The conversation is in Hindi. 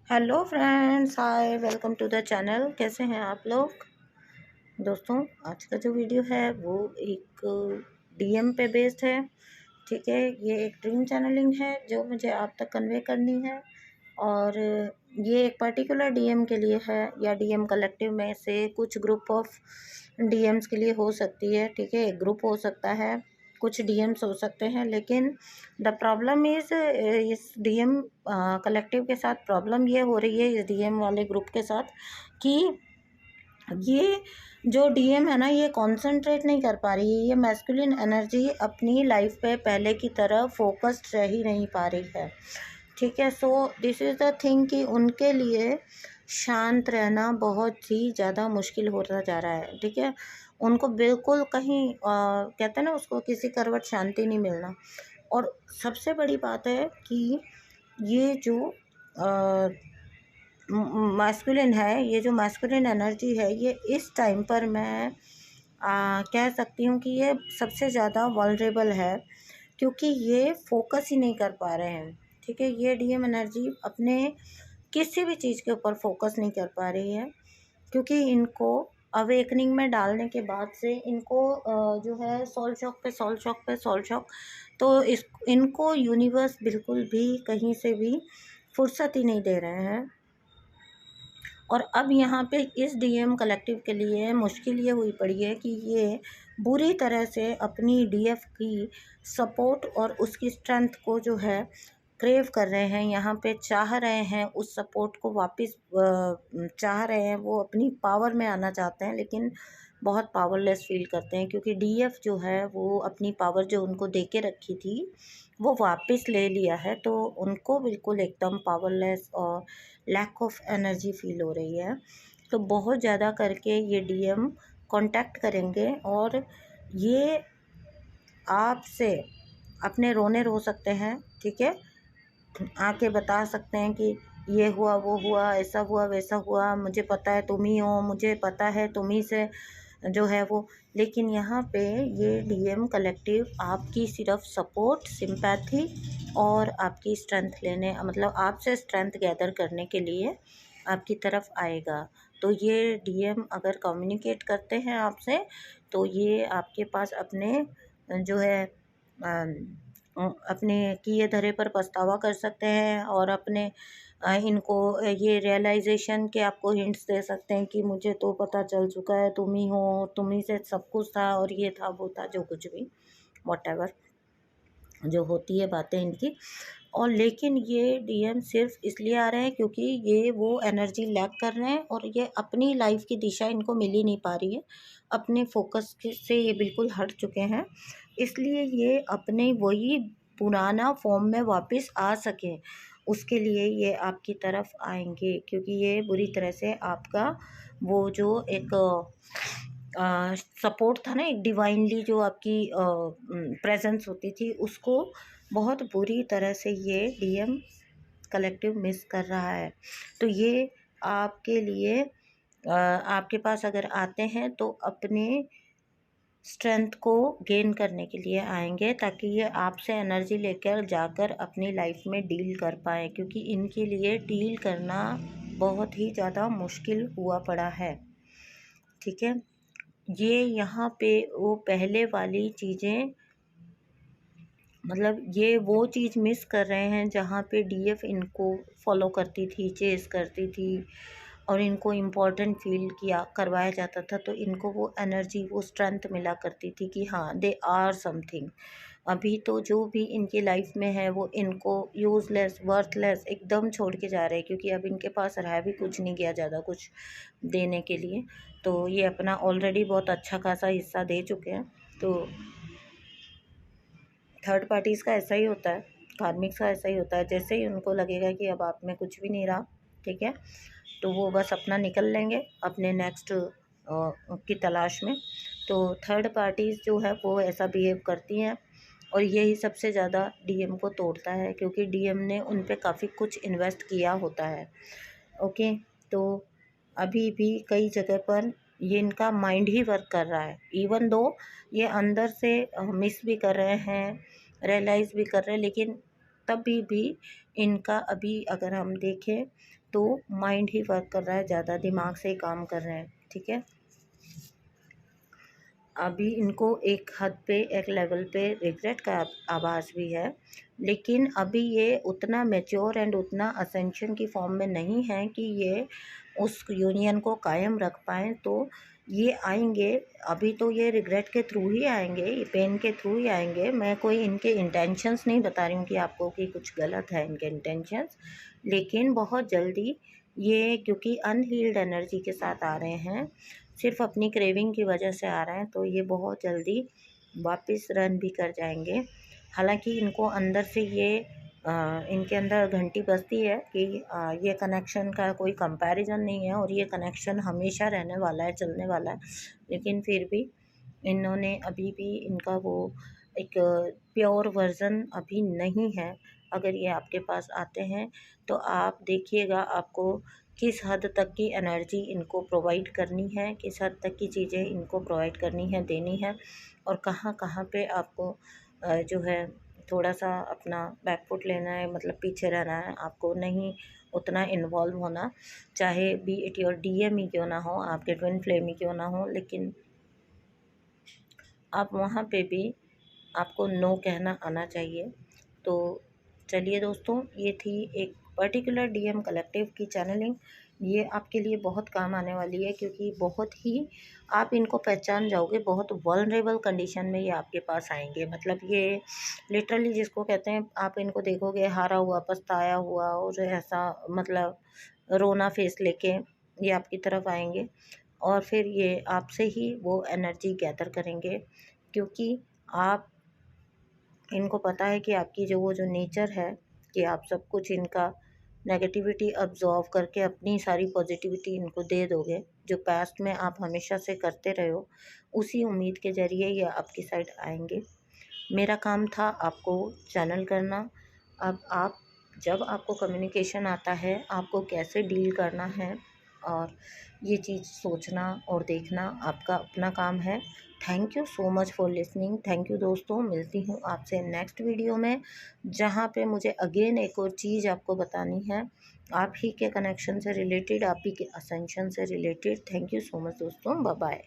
Hello friends, hi, welcome to the channel. कैसे हैं आप लोग दोस्तों? आज का जो वीडियो है वो एक डीएम पे बेस्ड है। ठीक है, ये एक ड्रीम चैनलिंग है जो मुझे आप तक कन्वे करनी है। और ये एक पर्टिकुलर डीएम के लिए है या डीएम कलेक्टिव में से कुछ ग्रुप ऑफ डीएम्स के लिए हो सकती है। ठीक है, एक ग्रुप हो सकता है, कुछ डीएम्स हो सकते हैं, लेकिन द प्रॉब्लम इज़ इस डीएम कलेक्टिव के साथ प्रॉब्लम ये हो रही है, इस डीएम वाले ग्रुप के साथ, कि ये जो डीएम है ना, ये कंसंट्रेट नहीं कर पा रही है। ये मैस्कुलिन एनर्जी अपनी लाइफ पे पहले की तरह फोकस्ड रह ही नहीं पा रही है। ठीक है, so this is the thing कि उनके लिए शांत रहना बहुत ही ज़्यादा मुश्किल होता जा रहा है। ठीक है, उनको बिल्कुल कहीं कहते हैं ना, उसको किसी करवट शांति नहीं मिलना। और सबसे बड़ी बात है कि ये जो मैस्कुलिन है, ये जो मैस्कुलिन एनर्जी है, ये इस टाइम पर मैं कह सकती हूँ कि ये सबसे ज़्यादा वल्नरेबल है, क्योंकि ये फोकस ही नहीं कर पा रहे हैं। ठीक है, ये डीएम एनर्जी अपने किसी भी चीज़ के ऊपर फोकस नहीं कर पा रही है, क्योंकि इनको अवेकनिंग में डालने के बाद से इनको जो है सोल शॉक पे सोल शॉक पे सोल शॉक। तो इनको यूनिवर्स बिल्कुल भी कहीं से भी फुर्सत ही नहीं दे रहे हैं। और अब यहाँ पे इस डीएम कलेक्टिव के लिए मुश्किल ये हुई पड़ी है कि ये बुरी तरह से अपनी डीएफ की सपोर्ट और उसकी स्ट्रेंथ को जो है क्रेव कर रहे हैं, यहाँ पे चाह रहे हैं उस सपोर्ट को वापस, चाह रहे हैं, वो अपनी पावर में आना चाहते हैं, लेकिन बहुत पावरलेस फील करते हैं, क्योंकि डीएफ जो है वो अपनी पावर जो उनको दे के रखी थी वो वापस ले लिया है। तो उनको बिल्कुल एकदम पावरलेस और लैक ऑफ एनर्जी फील हो रही है। तो बहुत ज़्यादा करके ये डीएम कांटेक्ट करेंगे और ये आपसे अपने रोने रो सकते हैं। ठीक है, आके बता सकते हैं कि ये हुआ, वो हुआ, ऐसा हुआ, वैसा हुआ, मुझे पता है तुम ही हो, मुझे पता है तुम ही से जो है वो। लेकिन यहाँ पे ये डीएम कलेक्टिव आपकी सिर्फ सपोर्ट, सिंपैथी और आपकी स्ट्रेंथ लेने, मतलब आपसे स्ट्रेंथ गैदर करने के लिए आपकी तरफ आएगा। तो ये डीएम अगर कम्युनिकेट करते हैं आपसे, तो ये आपके पास अपने जो है अपने किए धरे पर पछतावा कर सकते हैं, और अपने इनको ये रियलाइजेशन के आपको हिंट्स दे सकते हैं कि मुझे तो पता चल चुका है, तुम ही हो, तुम ही से सब कुछ था, और ये था, वो था, जो कुछ भी व्हाटएवर जो होती है बातें इनकी। और लेकिन ये डीएम सिर्फ इसलिए आ रहे हैं क्योंकि ये वो एनर्जी लैक कर रहे हैं, और ये अपनी लाइफ की दिशा इनको मिल ही नहीं पा रही है। अपने फोकस से ये बिल्कुल हट चुके हैं, इसलिए ये अपने वही पुराना फॉर्म में वापस आ सकें, उसके लिए ये आपकी तरफ आएंगे, क्योंकि ये बुरी तरह से आपका वो जो एक सपोर्ट था ना, एक डिवाइनली जो आपकी प्रेजेंस होती थी, उसको बहुत बुरी तरह से ये डीएम कलेक्टिव मिस कर रहा है। तो ये आपके लिए आपके पास अगर आते हैं तो अपने स्ट्रेंथ को गेन करने के लिए आएंगे, ताकि ये आपसे एनर्जी लेकर जाकर अपनी लाइफ में डील कर पाए, क्योंकि इनके लिए डील करना बहुत ही ज़्यादा मुश्किल हुआ पड़ा है। ठीक है, ये यहाँ पे वो पहले वाली चीज़ें, मतलब ये वो चीज़ मिस कर रहे हैं जहाँ पे डीएफ इनको फॉलो करती थी, चेस करती थी, और इनको इम्पोर्टेंट फील किया करवाया जाता था, तो इनको वो एनर्जी, वो स्ट्रेंथ मिला करती थी कि हाँ, दे आर समथिंग। अभी तो जो भी इनकी लाइफ में है वो इनको यूज़लेस, वर्थलेस एकदम छोड़ के जा रहे हैं, क्योंकि अब इनके पास रहा भी कुछ नहीं गया ज़्यादा कुछ देने के लिए। तो ये अपना ऑलरेडी बहुत अच्छा खासा हिस्सा दे चुके हैं। तो थर्ड पार्टीज़ का ऐसा ही होता है, कार्मिक्स का ऐसा ही होता है, जैसे ही उनको लगेगा कि अब आप में कुछ भी नहीं रहा, ठीक है, तो वो बस अपना निकल लेंगे अपने नेक्स्ट की तलाश में। तो थर्ड पार्टीज़ जो है वो ऐसा बिहेव करती हैं, और यही सबसे ज़्यादा डीएम को तोड़ता है, क्योंकि डीएम ने उन पे काफ़ी कुछ इन्वेस्ट किया होता है। ओके, तो अभी भी कई जगह पर ये इनका माइंड ही वर्क कर रहा है, इवन दो ये अंदर से मिस भी कर रहे हैं, रियलाइज़ भी कर रहे हैं, लेकिन तभी भी इनका अभी अगर हम देखें तो माइंड ही वर्क कर रहा है, ज़्यादा दिमाग से ही काम कर रहे हैं, ठीक है। अभी इनको एक हद पे, एक लेवल पे रिग्रेट का आभास भी है, लेकिन अभी ये उतना मैच्योर एंड उतना असेंशन की फॉर्म में नहीं है कि ये उस यूनियन को कायम रख पाएँ। तो ये आएंगे, अभी तो ये रिग्रेट के थ्रू ही आएंगे, ये पेन के थ्रू ही आएंगे। मैं कोई इनके इंटेंशंस नहीं बता रही हूँ कि आपको कि कुछ गलत है इनके इंटेंशंस, लेकिन बहुत जल्दी ये, क्योंकि अनहील्ड एनर्जी के साथ आ रहे हैं, सिर्फ अपनी क्रेविंग की वजह से आ रहे हैं, तो ये बहुत जल्दी वापस रन भी कर जाएंगे। हालांकि इनको अंदर से ये इनके अंदर घंटी बजती है कि ये कनेक्शन का कोई कंपैरिजन नहीं है और ये कनेक्शन हमेशा रहने वाला है, चलने वाला है, लेकिन फिर भी इन्होंने अभी भी इनका वो एक प्योर वर्जन अभी नहीं है। अगर ये आपके पास आते हैं तो आप देखिएगा आपको किस हद तक की एनर्जी इनको प्रोवाइड करनी है, किस हद तक की चीज़ें इनको प्रोवाइड करनी है, देनी है, और कहाँ कहाँ पे आपको जो है थोड़ा सा अपना बैकफुट लेना है, मतलब पीछे रहना है, आपको नहीं उतना इन्वॉल्व होना, चाहे बी इट योर डीएम ही क्यों ना हो, आपके ट्विन फ्लेम ही क्यों ना हो, लेकिन आप वहाँ पे भी आपको नो कहना आना चाहिए। तो चलिए दोस्तों, ये थी एक पर्टिकुलर डीएम कलेक्टिव की चैनलिंग। ये आपके लिए बहुत काम आने वाली है, क्योंकि बहुत ही आप इनको पहचान जाओगे, बहुत वल्नरेबल कंडीशन में ये आपके पास आएंगे। मतलब ये लिटरली जिसको कहते हैं, आप इनको देखोगे हारा हुआ, पछताया हुआ, और ऐसा मतलब रोना फेस लेके ये आपकी तरफ आएंगे, और फिर ये आपसे ही वो एनर्जी गैदर करेंगे, क्योंकि आप इनको पता है कि आपकी जो नेचर है कि आप सब कुछ इनका नेगेटिविटी अब्जॉर्व करके अपनी सारी पॉजिटिविटी इनको दे दोगे, जो पास्ट में आप हमेशा से करते रहे हो, उसी उम्मीद के ज़रिए ये आपकी साइड आएंगे। मेरा काम था आपको चैनल करना। अब आप, जब आपको कम्युनिकेशन आता है, आपको कैसे डील करना है, और ये चीज़ सोचना और देखना आपका अपना काम है। Thank you so much for listening. Thank you दोस्तों, मिलती हूँ आपसे नेक्स्ट वीडियो में, जहाँ पे मुझे अगेन एक और चीज़ आपको बतानी है, आप ही के कनेक्शन से रिलेटेड, आप ही के असेंशन से related. Thank you so much दोस्तों, बाय बाय।